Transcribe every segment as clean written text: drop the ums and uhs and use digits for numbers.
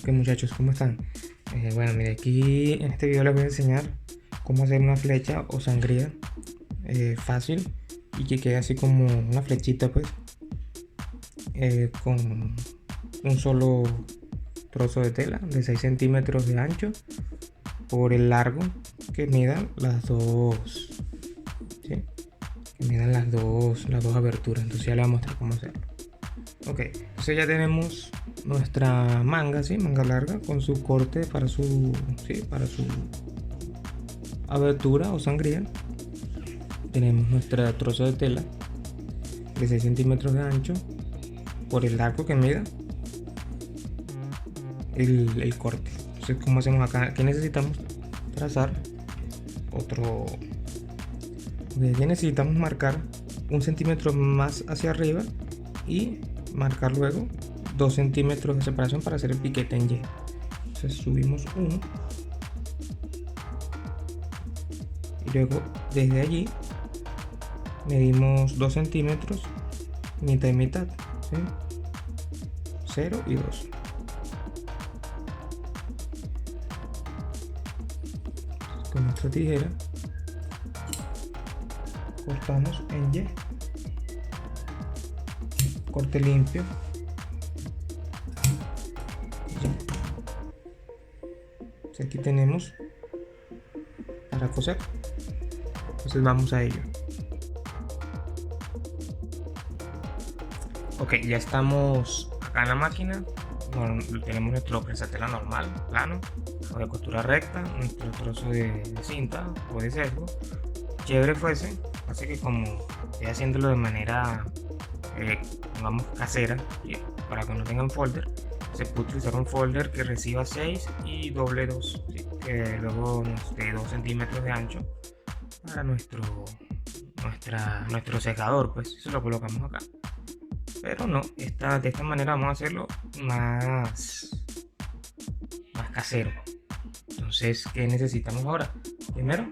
Ok, muchachos, ¿cómo están? Bueno, mire, aquí en este video les voy a enseñar cómo hacer una flecha o sangría fácil y que quede así como una flechita, pues, con un solo trozo de tela de 6 centímetros de ancho por el largo que midan las dos, ¿sí? Que midan las dos aberturas. Entonces ya les voy a mostrar cómo hacerlo. Ok, entonces ya tenemos nuestra manga, ¿sí? Manga larga con su corte para su, ¿sí? Para su abertura o sangría. Tenemos nuestro trozo de tela de 6 centímetros de ancho por el largo que mida el corte. Entonces, ¿cómo hacemos acá? Aquí necesitamos trazar otro. Aquí necesitamos marcar 1 centímetro más hacia arriba y marcar luego 2 centímetros de separación para hacer el piquete en Y. Entonces subimos uno y luego desde allí medimos 2 centímetros, mitad y mitad, ¿sí? 0 y 2. Con nuestra tijera cortamos en Y, corte limpio. Entonces aquí tenemos para coser. Entonces vamos a ello. Ok, ya estamos acá en la máquina. Bueno, tenemos nuestro presatela normal, plano, o de costura recta, nuestro trozo de cinta o de sesgo. Chévere fuese, así que como estoy haciéndolo de manera, digamos, casera, para que no tengan folder, se puede utilizar un folder que reciba 6 y doble 2, ¿sí? Que luego nos dé 2 centímetros de ancho para nuestro secador, pues eso lo colocamos acá. Pero no, de esta manera vamos a hacerlo más casero. Entonces, ¿qué necesitamos ahora? Primero,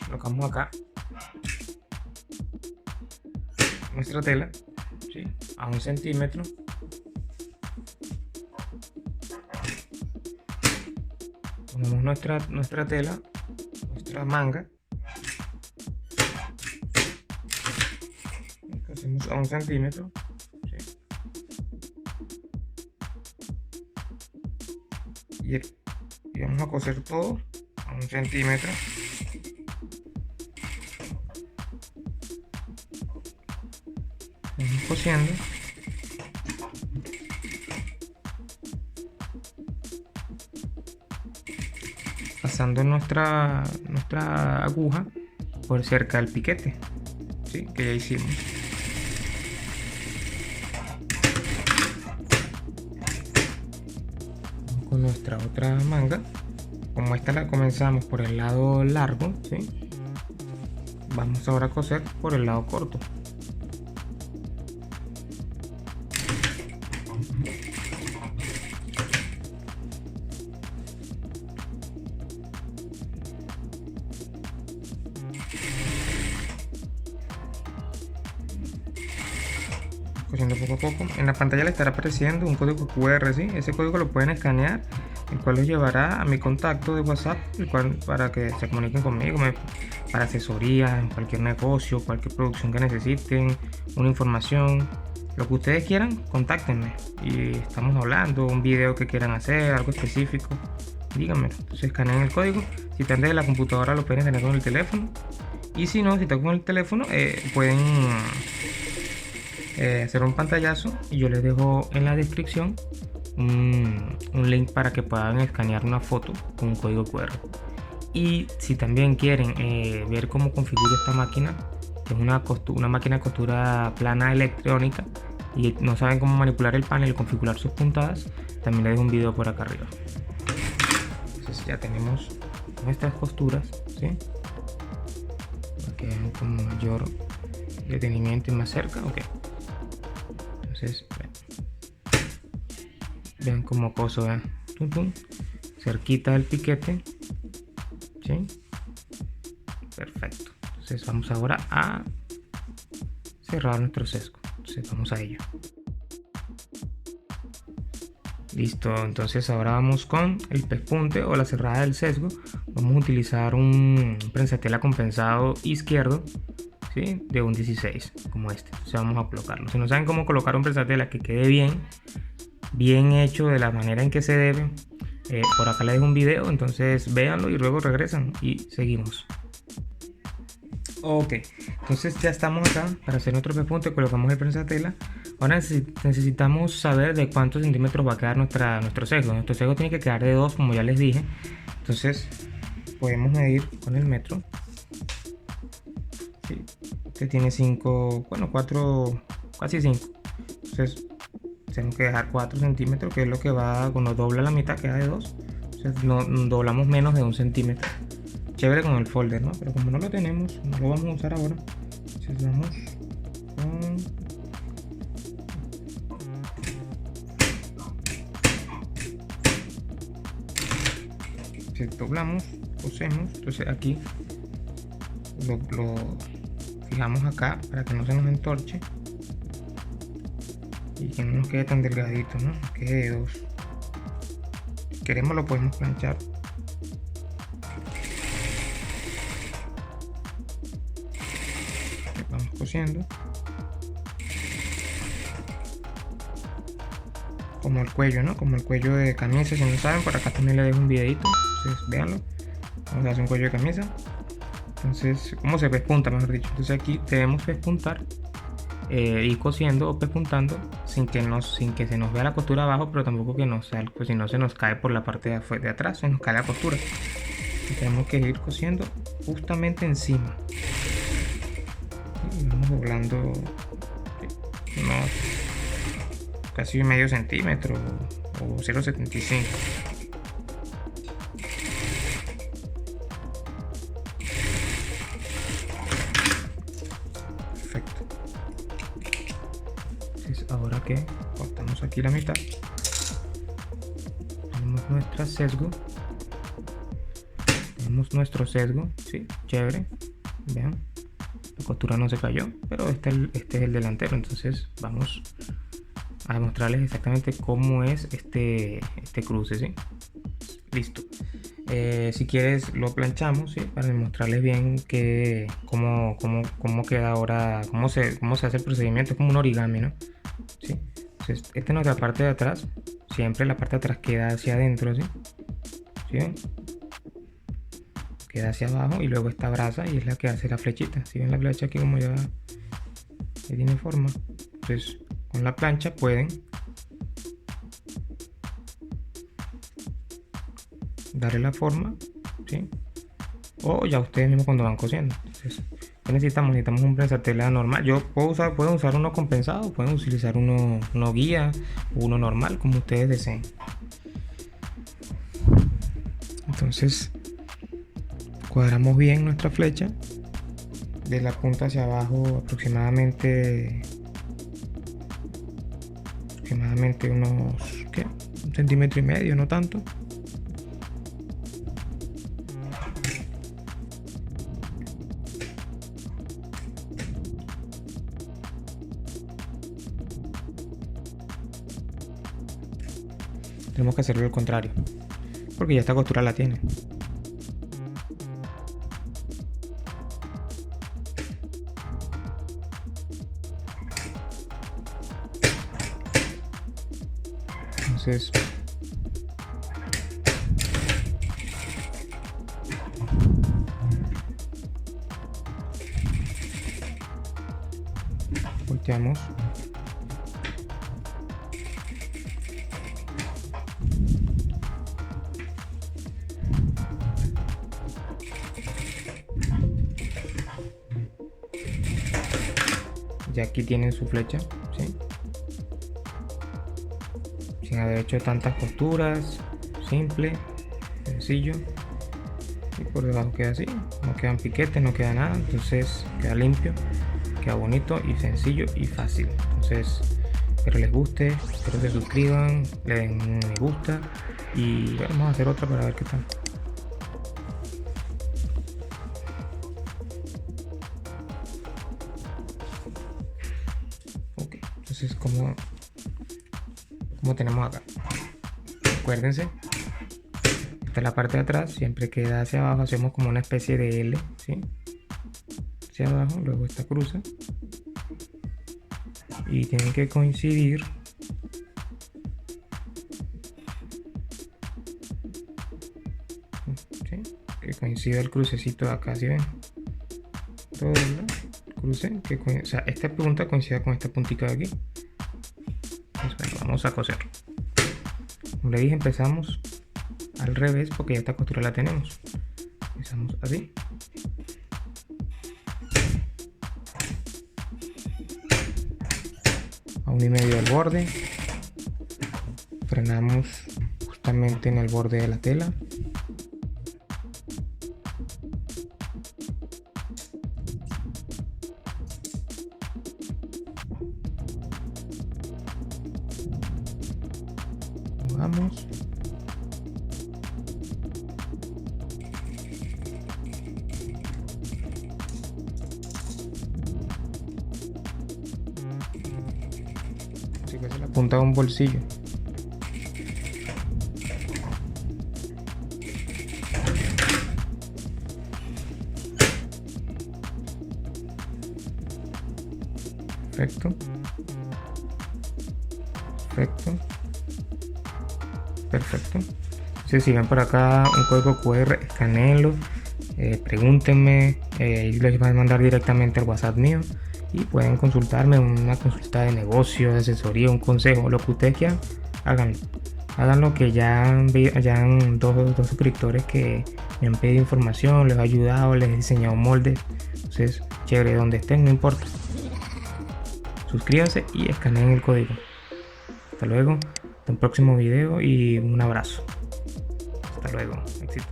colocamos acá nuestra tela, ¿sí? A 1 centímetro. Ponemos nuestra tela, nuestra manga. Hacemos a 1 centímetro. ¿Sí? Y vamos a coser todo a 1 centímetro. Vamos cosiendo. Pasando nuestra aguja por cerca del piquete, ¿sí? Que ya hicimos. Vamos con nuestra otra manga. Como esta la comenzamos por el lado largo, ¿sí? Vamos ahora a coser por el lado corto. Cosiendo poco a poco. En la pantalla le estará apareciendo un código QR, ¿sí? Ese código lo pueden escanear, el cual los llevará a mi contacto de WhatsApp, el cual, para que se comuniquen conmigo para asesoría en cualquier negocio, cualquier producción que necesiten, una información, lo que ustedes quieran, contáctenme y estamos hablando, un video que quieran hacer, algo específico, díganme. Entonces escaneen el código. Si están desde la computadora lo pueden tener con el teléfono, y si no, si están con el teléfono, pueden hacer un pantallazo y yo les dejo en la descripción un link para que puedan escanear una foto con un código QR. Y si también quieren ver cómo configuro esta máquina, que es una máquina de costura plana electrónica, y no saben cómo manipular el panel y configurar sus puntadas, también les dejo un video por acá arriba. Entonces ya tenemos nuestras costuras, ¿sí? Para que vean con mayor detenimiento y más cerca. Ok. Entonces, vean cómo coso, vean, cerquita del piquete, ¿sí? Perfecto. Entonces vamos ahora a cerrar nuestro sesgo. Entonces vamos a ello. Listo, entonces ahora vamos con el pespunte o la cerrada del sesgo. Vamos a utilizar un prensatela compensado izquierdo, ¿sí? De un 16, como este. Entonces vamos a colocarlo. Si no saben cómo colocar un prensatela que quede bien hecho de la manera en que se debe, por acá les dejo un video, entonces véanlo y luego regresan y seguimos. Ok, entonces ya estamos acá para hacer nuestro pespunte. Colocamos el prensatela. Ahora necesitamos saber de cuántos centímetros va a quedar nuestro sesgo. Nuestro sesgo tiene que quedar de 2, como ya les dije. Entonces podemos medir con el metro. Sí, este tiene 5, bueno, 4, casi 5. Entonces tenemos que dejar 4 centímetros, que es lo que va cuando dobla la mitad, queda de 2. Entonces no doblamos menos de 1 centímetro. Chévere con el folder, ¿no? Pero como no lo tenemos, no lo vamos a usar ahora. Entonces vamos con... doblamos, cosemos. Entonces aquí lo fijamos acá para que no se nos entorche y que no nos quede tan delgadito, ¿no? Nos quede de 2. Si queremos lo podemos planchar. Vamos cosiendo como el cuello, ¿no? Como el cuello de camisa. Si no saben, por acá también le dejo un videito, entonces véanlo. Vamos a hacer un cuello de camisa. Entonces, ¿cómo se pespunta, mejor dicho? Entonces aquí debemos pespuntar, ir cosiendo o pespuntando sin que se nos vea la costura abajo, pero tampoco que nos salga, pues si no se nos cae por la parte de atrás, se nos cae la costura. Entonces, tenemos que ir cosiendo justamente encima. Y vamos doblando unos casi medio centímetro o 0,75. Perfecto. Entonces ahora que cortamos aquí la mitad, tenemos nuestro sesgo, sí, chévere, vean. La costura no se cayó, pero este es el delantero. Entonces vamos a mostrarles exactamente cómo es este cruce, ¿sí? Listo. Si quieres lo planchamos, ¿sí? Para demostrarles bien cómo queda ahora, cómo se hace el procedimiento. Es como un origami, ¿no? ¿Sí? Entonces esta es nuestra parte de atrás. Siempre la parte de atrás queda hacia adentro, ¿sí? ¿Sí ven? Queda hacia abajo y luego esta brasa y es la que hace la flechita. Si ven la flecha aquí como ya tiene forma. Entonces con la plancha pueden darle la forma, ¿sí? O ya ustedes mismos cuando van cosiendo. Entonces, ¿qué necesitamos? Necesitamos un prensatela normal. Yo pueden usar uno compensado, pueden utilizar uno guía o uno normal, como ustedes deseen. Entonces cuadramos bien nuestra flecha de la punta hacia abajo, aproximadamente unos ¿qué? 1,5 centímetros, no tanto. Tenemos que hacerlo al contrario, porque ya esta costura la tiene. Entonces volteamos. Ya aquí tienen su flecha, ¿sí? Sin haber hecho tantas costuras, simple, sencillo. Y por debajo queda así, no quedan piquetes, no queda nada, entonces queda limpio, queda bonito y sencillo y fácil. Entonces espero les guste, espero se suscriban, le den un me gusta y bueno, vamos a hacer otra para ver qué tal. Ok, entonces como tenemos acá. Acuérdense, esta es la parte de atrás, siempre queda hacia abajo, hacemos como una especie de L, ¿sí? Hacia abajo, luego esta cruza y tienen que coincidir ¿sí? Que coincida el crucecito de acá, ¿sí ven? Todo el cruce, o sea, esta punta coincida con esta puntita de aquí. Pues bueno, vamos a coser. Como le dije, empezamos al revés porque ya esta costura la tenemos. Empezamos así. A 1,5 del borde. Frenamos justamente en el borde de la tela. Vamos. Así que se la punta de un bolsillo. Perfecto. Perfecto. Perfecto. Entonces, si ven por acá un código QR, escaneenlo, pregúntenme, les van a mandar directamente al WhatsApp mío y pueden consultarme, una consulta de negocio, de asesoría, un consejo, lo que ustedes quieran, háganlo. Háganlo, que ya han dos suscriptores que me han pedido información, les he ayudado, les he diseñado moldes. Entonces, chévere, donde estén, no importa. Suscríbanse y escaneen el código. Hasta luego. Hasta un próximo video y un abrazo. Hasta luego. Éxito.